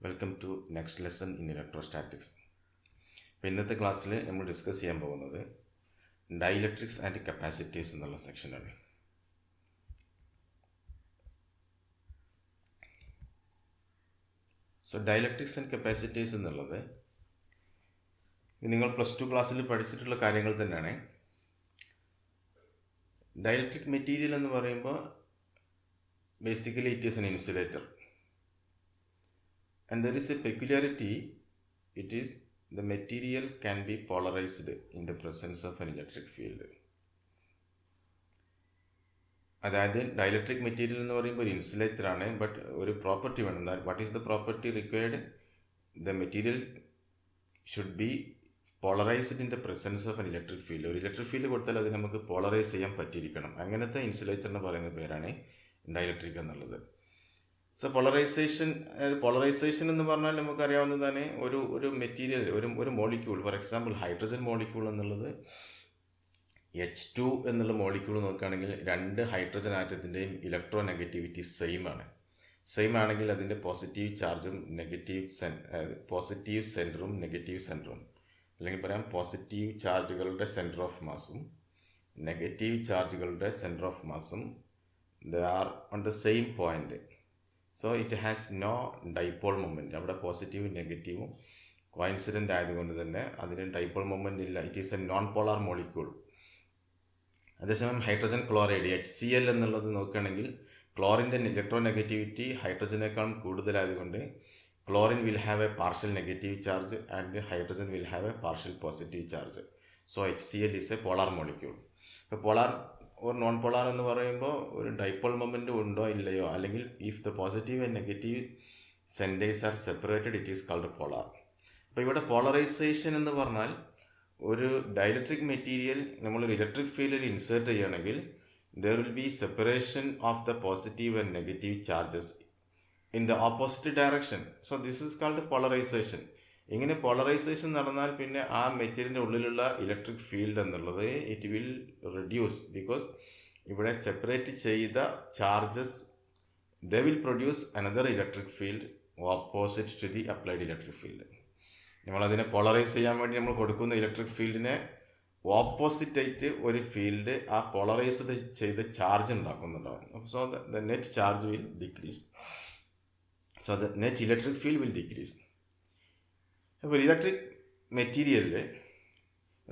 Welcome to next lesson in electrostatics. അപ്പോൾ ഇന്നത്തെ ക്ലാസ്സിൽ നമ്മൾ ഡിസ്കസ് ചെയ്യാൻ പോകുന്നത് ഡൈഇലക്ട്രിക്സ് ആൻഡ് കപ്പാസിറ്റീവ്സ് എന്നുള്ള സെക്ഷനാണ്. സോ ഡൈഇലക്ട്രിക്സ് ആൻഡ് കപ്പാസിറ്റീവ്സ് എന്നുള്ളത് നിങ്ങൾ +2 ക്ലാസ്സിൽ പഠിച്ചിട്ടുള്ള കാര്യങ്ങൾ തന്നെയാണ്. ഡൈഇലക്ട്രിക് മെറ്റീരിയൽ എന്ന് പറയുമ്പോൾ basically it is N insulator. And there is a peculiarity, it is the material can be polarized in the presence of an electric field. അതായത് ഡൈഇലക്ട്രിക് മെറ്റീരിയൽ എന്ന് പറയുമ്പോൾ ഒരു ഇൻസുലേറ്റർ ആണ്, ബട്ട് ഒരു പ്രോപ്പർട്ടി വേണം. What is the property required? The material should be polarised in the presence of an electric field. ഒരു electric field കൊടുത്താൽ അത് നമുക്ക് പോളറൈസ് ചെയ്യാൻ പറ്റിയിരിക്കണം. അങ്ങനത്തെ ഇൻസുലേറ്ററിന് പറയുന്ന പേരാണ് ഡൈഇലക്ട്രിക് എന്നുള്ളത്. സോ പോളറൈസേഷൻ എന്ന് പറഞ്ഞാൽ നമുക്കറിയാവുന്നതാണ്, ഒരു മെറ്റീരിയൽ ഒരു molecule, for example hydrogen molecule എന്നുള്ളത് H2 എന്നുള്ള മോളിക്യൂൾ നോക്കുകയാണെങ്കിൽ 2 ഹൈഡ്രജൻ ആറ്റത്തിൻ്റെയും ഇലക്ട്രോ നെഗറ്റിവിറ്റി സെയിം ആണെങ്കിൽ അതിൻ്റെ പോസിറ്റീവ് ചാർജും പോസിറ്റീവ് സെൻറ്ററും നെഗറ്റീവ് സെൻറ്ററും, അല്ലെങ്കിൽ പറയാം പോസിറ്റീവ് ചാർജുകളുടെ സെൻറ്റർ ഓഫ് മാസും നെഗറ്റീവ് ചാർജുകളുടെ സെൻറ്റർ ഓഫ് മാസും they are on the same point. So it has no dipole moment. അവിടെ പോസിറ്റീവും നെഗറ്റീവും കോയിൻസിഡൻ്റ് ആയതുകൊണ്ട് തന്നെ അതിന് ഡൈപോൾ മൊമെൻറ്റ് ഇല്ല. It is a non polar molecule. അതേസമയം ഹൈഡ്രജൻ ക്ലോറൈഡ് HCl എന്നുള്ളത് നോക്കുകയാണെങ്കിൽ ക്ലോറിൻ്റെ ഇലക്ട്രോ നെഗറ്റിവിറ്റി ഹൈഡ്രജനേക്കാളും കൂടുതലായതുകൊണ്ട് chlorine will have a partial negative charge and hydrogen will have a partial positive charge. So HCl is A polar molecule. ഇപ്പോൾ polar ഒരു non polar എന്ന് പറയുമ്പോൾ ഒരു ഡൈപോൾ മൊമെൻറ്റ് ഉണ്ടോ ഇല്ലയോ, അല്ലെങ്കിൽ if the positive and negative centres R separated it is called polar. അപ്പോൾ ഇവിടെ പോളറൈസേഷൻ എന്ന് പറഞ്ഞാൽ ഒരു ഡൈഇലക്ട്രിക് മെറ്റീരിയൽ നമ്മളൊരു ഇലക്ട്രിക് ഫീൽഡിൽ ഇൻസേർട്ട് ചെയ്യുകയാണെങ്കിൽ there will B separation of the positive and negative charges in the opposite direction. So this is called polarisation. ഇങ്ങനെ polarisation നടന്നാൽ പിന്നെ ആ മെറ്റീരിയലിൻ്റെ ഉള്ളിലുള്ള ഇലക്ട്രിക് ഫീൽഡ് എന്നുള്ളത് ഇറ്റ് വിൽ റിഡ്യൂസ്, ബിക്കോസ് ഇവിടെ സെപ്പറേറ്റ് ചെയ്ത charges they will produce another electric field opposite to the applied electric field. നമ്മളതിനെ പോളറൈസ് ചെയ്യാൻ വേണ്ടി നമ്മൾ കൊടുക്കുന്ന ഇലക്ട്രിക് ഫീൽഡിനെ ഓപ്പോസിറ്റായിട്ട് ഒരു ഫീൽഡ് ആ പോളറൈസ് ചെയ്ത് ചാർജ് ഉണ്ടാക്കുന്നുണ്ടാവും. So the net charge will decrease. So the net electric field will decrease. അപ്പോൾ ഇലക്ട്രിക് മെറ്റീരിയലിൽ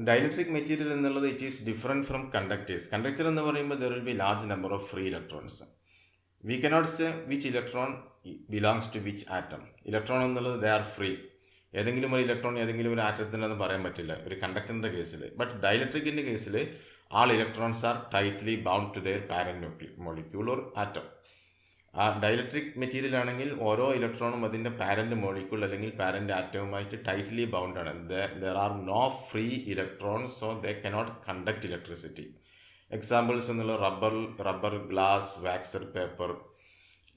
ഡൈഇലക്ട്രിക് മെറ്റീരിയൽ എന്നുള്ളത് it is different from conductors. Conductor എന്ന് പറയുമ്പോൾ there will be large number of free electrons. We cannot say which electron belongs to which atom. Electron എന്നുള്ളത് they are free. ഏതെങ്കിലും ഒരു electron ഏതെങ്കിലും ഒരു ആറ്റത്തിനെന്ന് പറയാൻ പറ്റില്ല ഒരു കണ്ടക്ടറിൻ്റെ കേസിൽ. ബട്ട് ഡൈഇലക്ട്രിക്കിൻ്റെ കേസിൽ all electrons are tightly bound to their parent molecule or atom. ആ ഡൈഇലക്ട്രിക് മെറ്റീരിയൽ ആണെങ്കിൽ ഓരോ ഇലക്ട്രോണും അതിൻ്റെ പാരന്റ് മോളിക്യൂൾ അല്ലെങ്കിൽ പാരന്റ് ആറ്റവുമായിട്ട് ടൈറ്റ്ലി ബൗണ്ട് ആണ്. There are no free electrons, so they cannot conduct electricity. Examples എന്നുള്ള റബ്ബർ, ഗ്ലാസ്, വാക്സർ, പേപ്പർ,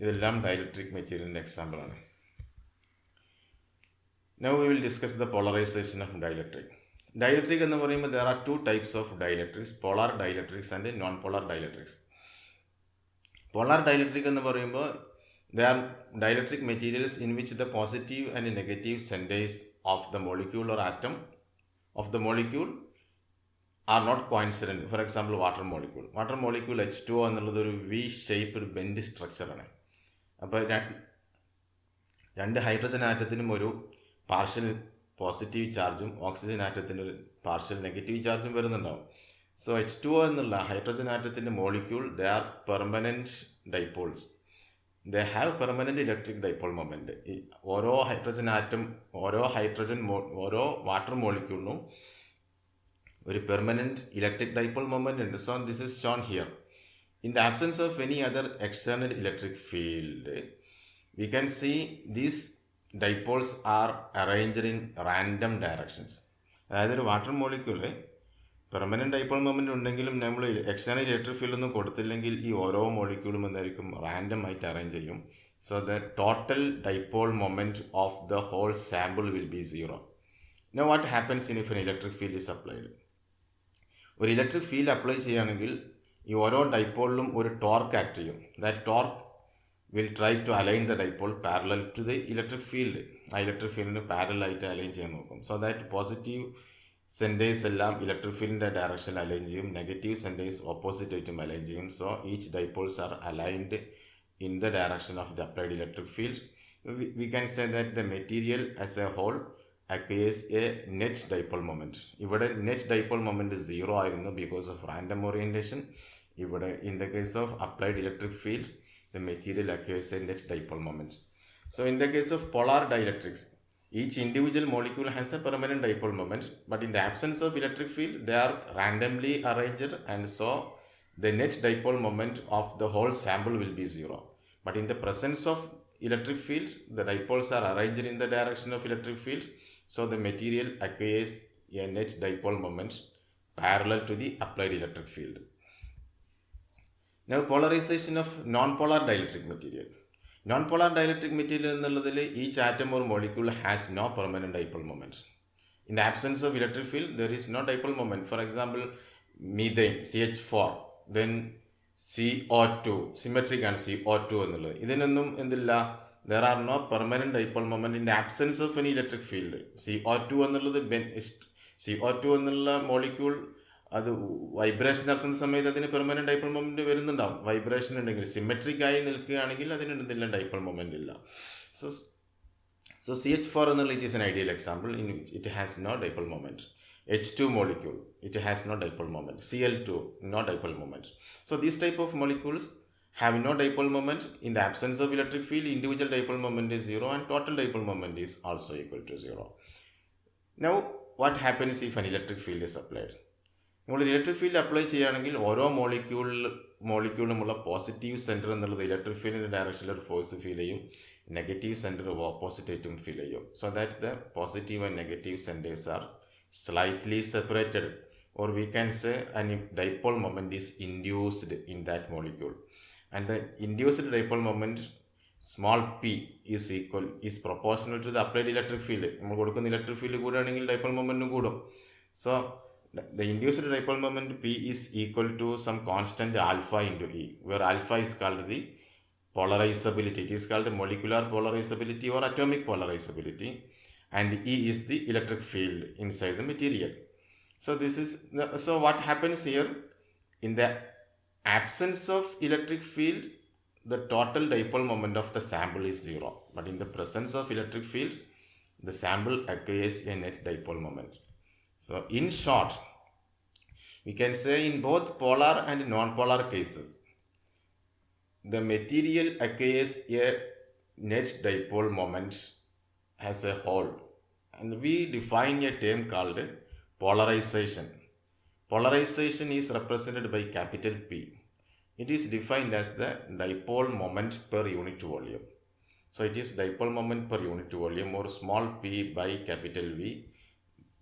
ഇതെല്ലാം ഡൈഇലക്ട്രിക് മെറ്റീരിയലിൻ്റെ എക്സാമ്പിളാണ്. Now we will discuss the polarization of dielectric. Dielectric എന്ന് പറയുമ്പോൾ there are 2 types of dielectrics, polar dielectrics and non-polar dielectrics. Polar dielectric എന്ന് പറയുമ്പോൾ they are dielectric materials in which the positive and negative centers of the molecule or atom of the molecule are not coincident. For example, water molecule H2O എന്നുള്ളത് ഒരു V-shaped bend സ്ട്രക്ചറാണ്. അപ്പോൾ 2 hydrogen ആറ്റത്തിനും ഒരു partial positive ചാർജും oxygen ആറ്റത്തിന് ഒരു partial negative ചാർജും വരുന്നുണ്ടാവും. സോ H2O എന്നുള്ള ഹൈഡ്രജൻ ആറ്റത്തിൻ്റെ molecule they are permanent dipoles. They have permanent electric dipole moment. ഓരോ വാട്ടർ മോളിക്യൂളിനും ഒരു പെർമനൻറ്റ് ഇലക്ട്രിക് ഡൈപോൾ മൊമെൻറ്റ് ഉണ്ട്. So this is shown here. In the absence of any other external electric field we can see these dipoles are arranged in random directions. അതായത് ഒരു water molecule permanent dipole moment ഉണ്ടെങ്കിലും നമ്മൾ external electric field ഒന്നും കൊടുത്തില്ലെങ്കിൽ ഈ ഓരോ മോളിക്യൂളും എന്തായിരിക്കും random ആയിട്ട് അറേഞ്ച് ചെയ്യും. So the total dipole moment of the whole sample will be 0. Now what happens in if an electric field is applied. ഒരു ഇലക്ട്രിക് ഫീൽഡ് അപ്ലൈ ചെയ്യുകയാണെങ്കിൽ ഈ ഓരോ ഡൈപോളിലും ഒരു ടോർക്ക് ആക്ട് ചെയ്യും. That torque will try to align the dipole parallel to the electric field. ആ electric ഫീൽഡിന് പാരലായിട്ട് അലൈൻ ചെയ്യാൻ നോക്കും. സോ ദാറ്റ് പോസിറ്റീവ് സെൻറ്റേഴ്സ് എല്ലാം ഇലക്ട്രിക് ഫീൽഡിൻ്റെ ഡയറക്ഷനിൽ അലൈൻ ചെയ്യും, നെഗറ്റീവ് സെൻറ്റേഴ്സ് ഓപ്പോസിറ്റ് ആയിട്ടും അലൈൻ ചെയ്യും. So each dipoles are aligned in the direction of the applied electric field. We can say that the material as a whole acquires a net dipole moment. ഇവിടെ net dipole moment 0 ആയിരുന്നു because of random orientation. ഇവിടെ in the case of applied electric field, the material acquires a net dipole moment. So in the case of polar dielectrics, each individual molecule has a permanent dipole moment, but in the absence of electric field, they are randomly arranged, and so the net dipole moment of the whole sample will be 0. But in the presence of electric field, the dipoles are arranged in the direction of electric field, so the material acquires a net dipole moment parallel to the applied electric field. Now, polarization of non-polar dielectric material. Non-polar dielectric material എന്നുള്ളതിൽ each atom or molecule has no permanent dipole moment. In the absence of electric field, there is no dipole moment. For example, methane, CH4, then CO2, symmetric ആണ് CO2 എന്നുള്ളത്. ഇതിനൊന്നും എന്തില്ല, there are no permanent dipole moment in the absence of any electric field. CO2 എന്നുള്ളത് CO2 എന്നുള്ള molecule അത് vibration നടത്തുന്ന സമയത്ത് അതിന് പെർമനന്റ് ഡൈപോൾ മൊമെന്റ് വരുന്നുണ്ടാവും. വൈബ്രേഷൻ ഉണ്ടെങ്കിൽ സിമെട്രിക് ആയി നിൽക്കുകയാണെങ്കിൽ അതിന് എന്തില്ല, ഡൈപോൾ മൊമെന്റ് ഇല്ല. സോ CH4 എന്നുള്ള it is an ideal example in which it has no dipole moment. H2 molecule, it has no dipole moment. Cl2, no dipole moment. So these type of molecules have no dipole moment. In the absence of electric field, individual dipole moment is 0 and total dipole moment is also equal to 0. Now, what happens if an electric field is applied? നിങ്ങൾ electric field apply ചെയ്യുകയാണെങ്കിൽ ഓരോ മോളിക്യൂളിലുമുള്ള positive centre എന്നുള്ളത് electric ഫീൽഡിൻ്റെ ഡയറക്ഷനിൽ ഒരു force feel ചെയ്യും, negative centre opposite ആയിട്ടും feel ചെയ്യും. So that the positive and negative centres R slightly separated, or we can say a dipole moment is induced in that molecule, and the induced dipole moment small p is proportional to the applied electric field. നമ്മൾ കൊടുക്കുന്ന electric field കൂടുകയാണെങ്കിൽ dipole momentum കൂടും. So the induced dipole moment p is equal to some constant alpha into E, where alpha is called the polarizability. It is called molecular polarizability or atomic polarizability, and E is the electric field inside the material. So what happens here, in the absence of electric field, the total dipole moment of the sample is 0, but in the presence of electric field, the sample acquires a net dipole moment. So in short, we can say in both polar and non-polar cases, the material acquires a net dipole moment as a whole, and we define a term called polarization. Polarization is represented by capital P. It is defined as the dipole moment per unit volume. So it is dipole moment per unit volume, or small p by capital V.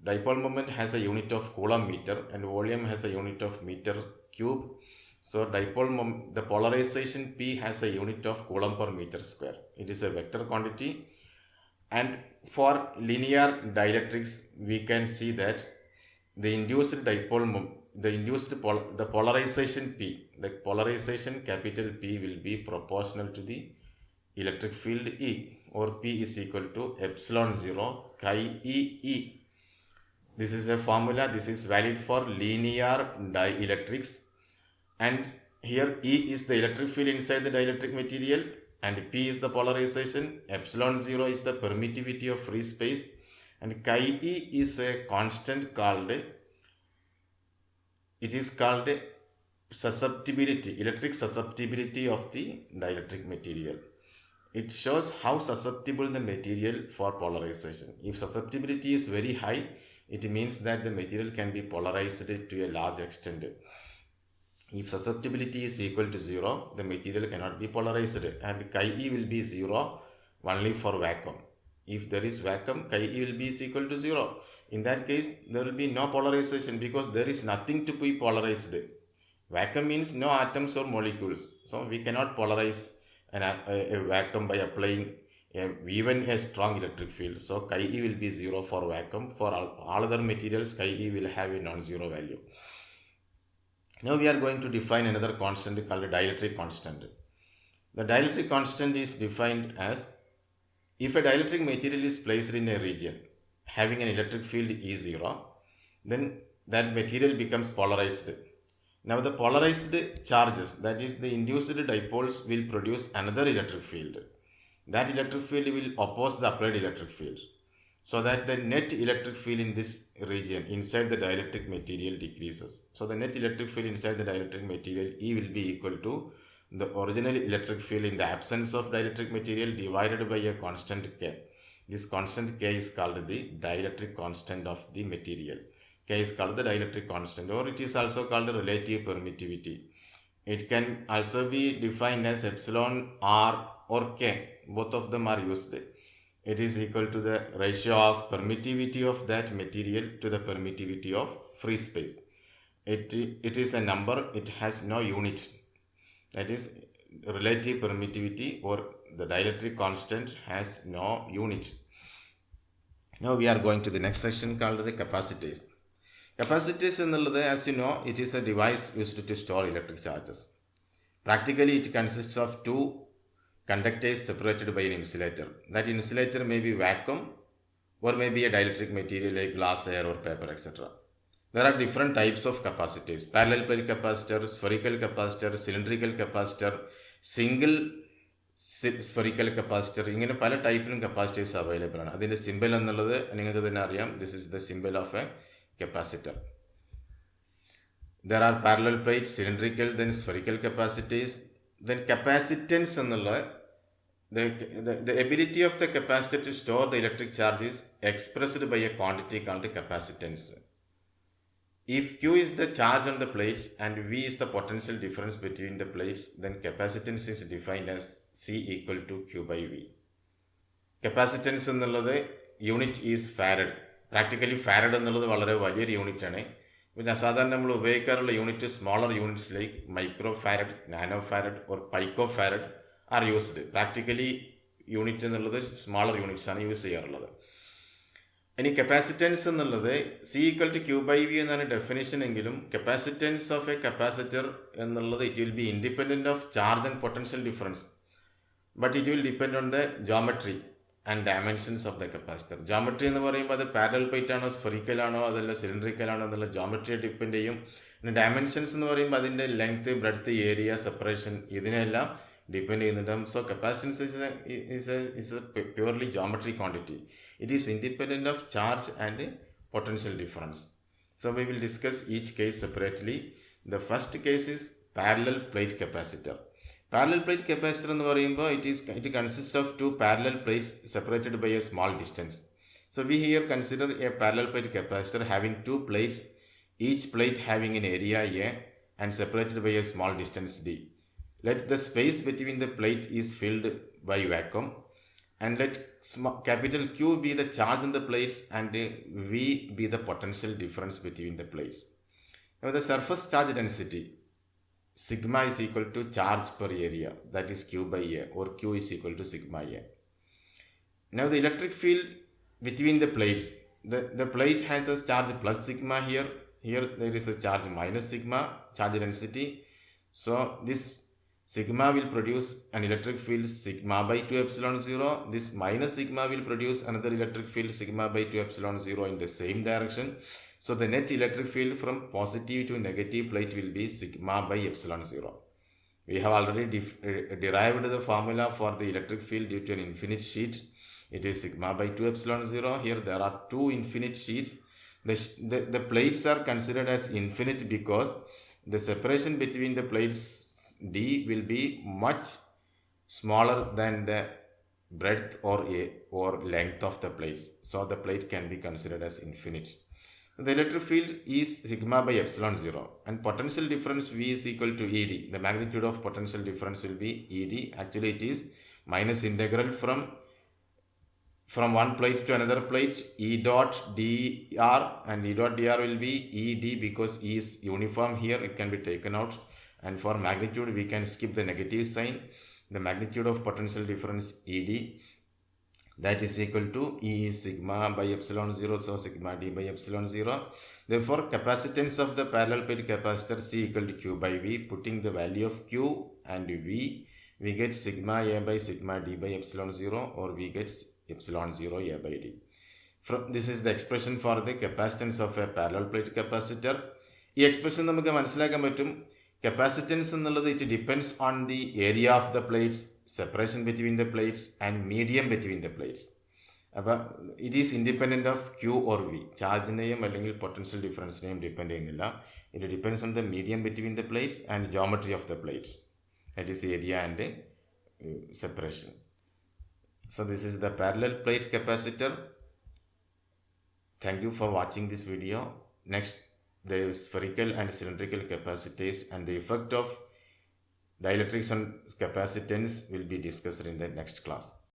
Dipole moment has a unit of coulomb meter and volume has a unit of meter cube. So the polarization P has a unit of coulomb per meter square. It is a vector quantity. And for linear dielectrics, we can see that the polarization P, the polarization capital P will be proportional to the electric field E, or P is equal to epsilon 0 chi E. This is a formula. This is valid for linear dielectrics, and here E is the electric field inside the dielectric material, and P is the polarization, epsilon 0 is the permittivity of free space, and chi E is a constant called susceptibility, electric susceptibility of the dielectric material. It shows how susceptible the material for polarization. If susceptibility is very high, it means that the material can be polarized to a large extent. If susceptibility is equal to 0, the material cannot be polarized, and chi E will be 0 only for vacuum. If there is vacuum, chi E will be equal to 0. In that case, there will be no polarization because there is nothing to be polarized. Vacuum means no atoms or molecules. So we cannot polarize a vacuum by applying even a strong electric field. So chi E will be 0 for vacuum. For all other materials, chi E will have a non-zero value. Now we are going to define another constant called dielectric constant. The dielectric constant is defined as if a dielectric material is placed in a region having an electric field E0, then that material becomes polarized. Now the polarized charges, that is the induced dipoles, will produce another electric field. That electric field will oppose the applied electric field, so that the net electric field in this region inside the dielectric material decreases. So the net electric field inside the dielectric material E will be equal to the original electric field in the absence of dielectric material divided by a constant K. This constant K is called the dielectric constant of the material. K is called the dielectric constant, or it is also called relative permittivity. It can also be defined as epsilon R or K. Both of them are used. It is equal to the ratio of permittivity of that material to the permittivity of free space. It is a number, it has no unit. That is, relative permittivity or the dielectric constant has no unit. Now we are going to the next section called the capacitors. Capacitors, as you know, it is a device used to store electric charges. Practically, it consists of two conductors separated by an insulator. That insulator may be vacuum or may be a dielectric material like glass, air or paper, etc. There are different types of capacitors: parallel plate capacitor, spherical capacitor, cylindrical capacitor, single spherical capacitor. ഇങ്ങനെ പല ടൈപ്പിലും capacitors available ആണ്. അതിൻ്റെ simple എന്നുള്ളത് നിങ്ങൾക്ക് തന്നെ അറിയാം. This is the simple of a capacitor. There are parallel plates, cylindrical, then spherical capacitors. Then capacitance എന്നുള്ള the ability of the capacitor to store the electric charge is expressed by a quantity called capacitance. If Q is the charge on the plates and V is the potential difference between the plates, then capacitance is defined as C equal to Q by V. Capacitance എന്നുള്ളത് unit is farad. Practically farad എന്നുള്ളത് വളരെ വലിയൊരു unit ആണ്. പിന്നെ സാധാരണ നമ്മൾ ഉപയോഗിക്കാറുള്ള unit smaller units like micro farad, nano farad or pico farad are used. Practically unit എന്നുള്ളത് സ്മോളർ യൂണിറ്റ്സ് ആണ് യൂസ് ചെയ്യാറുള്ളത്. ഇനി കപ്പാസിറ്റൻസ് എന്നുള്ളത് C equal to Q by V എന്നാണ് ഡെഫിനേഷൻ എങ്കിലും കപ്പാസിറ്റൻസ് ഓഫ് എ കപ്പാസിറ്റർ എന്നുള്ളത് it will be independent of charge and potential difference, but it will depend on the geometry and dimensions of the capacitor. Geometry എന്ന് പറയുമ്പോൾ അത് parallel plate ആണോ, spherical ആണോ, അതല്ല cylindrical ആണോ എന്നുള്ള ജോമെട്രിയെ ഡിപ്പെൻഡ് ചെയ്യും. പിന്നെ ഡയമെൻഷൻസ് എന്ന് പറയുമ്പോൾ അതിൻ്റെ ലെങ്ത്, ബ്രെഡ്ത്ത്, ഏരിയ, സെപ്പറേഷൻ ഇതിനെല്ലാം ഡിപ്പെൻഡ് ചെയ്യുന്നുണ്ട്. So capacitance is a purely geometry quantity. It is independent of charge and potential difference. So we will discuss each case separately. The first case is parallel plate capacitor. Parallel plate capacitor എന്ന് പറയുമ്പോൾ it consists of two parallel plates separated by a small distance. So we here consider a parallel plate capacitor having two plates, each plate having an area A and separated by a small distance d. Let the space between the plate is filled by vacuum, and let capital Q be the charge on the plates and V be the potential difference between the plates. Now the surface charge density sigma is equal to charge per area, that is Q by A, or Q is equal to sigma A. Now the electric field between the plates, the plate has a charge plus sigma here there is a charge minus sigma, charge density. So this sigma will produce an electric field sigma by 2 epsilon 0. This minus sigma will produce another electric field sigma by 2 epsilon 0 in the same direction. So the net electric field from positive to negative plate will be sigma by epsilon 0. We have already derived the formula for the electric field due to an infinite sheet. It is sigma by 2 epsilon 0. Here there are two infinite sheets. The plates are considered as infinite because the separation between the plates D will be much smaller than the breadth or length of the plates. So the plate can be considered as infinite. So the electric field is sigma by epsilon 0 and potential difference V is equal to ED. The magnitude of potential difference will be ED. Actually it is minus integral from one plate to another plate E dot dr, and E dot dr will be ED because E is uniform here, it can be taken out. And for magnitude we can skip the negative sign. The magnitude of potential difference ED, that is equal to E is sigma by epsilon 0, so sigma d by epsilon 0. Therefore capacitance of the parallel plate capacitor C equal to Q by V. Putting the value of Q and V we get sigma A by sigma D by epsilon 0, or we get epsilon 0 A by D. This is the expression for the capacitance of a parallel plate capacitor. ഈ expression നമുക്ക് മനസ്സിലാക്കാൻ പറ്റും. Capacitance എന്നുള്ളത് it depends on the area of the plates, separation between the plates and medium between the plates. അപ്പോൾ it is independent of Q or V. ചാർജിനെയും അല്ലെങ്കിൽ potential ഡിഫറൻസിനെയും depend ചെയ്യുന്നില്ല. It depends on the medium between the plates and geometry of the plates, that is area and separation. So this is the parallel plate capacitor. Thank you for watching this video. Next, the spherical and cylindrical capacitors and the effect of dielectrics on capacitance will be discussed in the next class.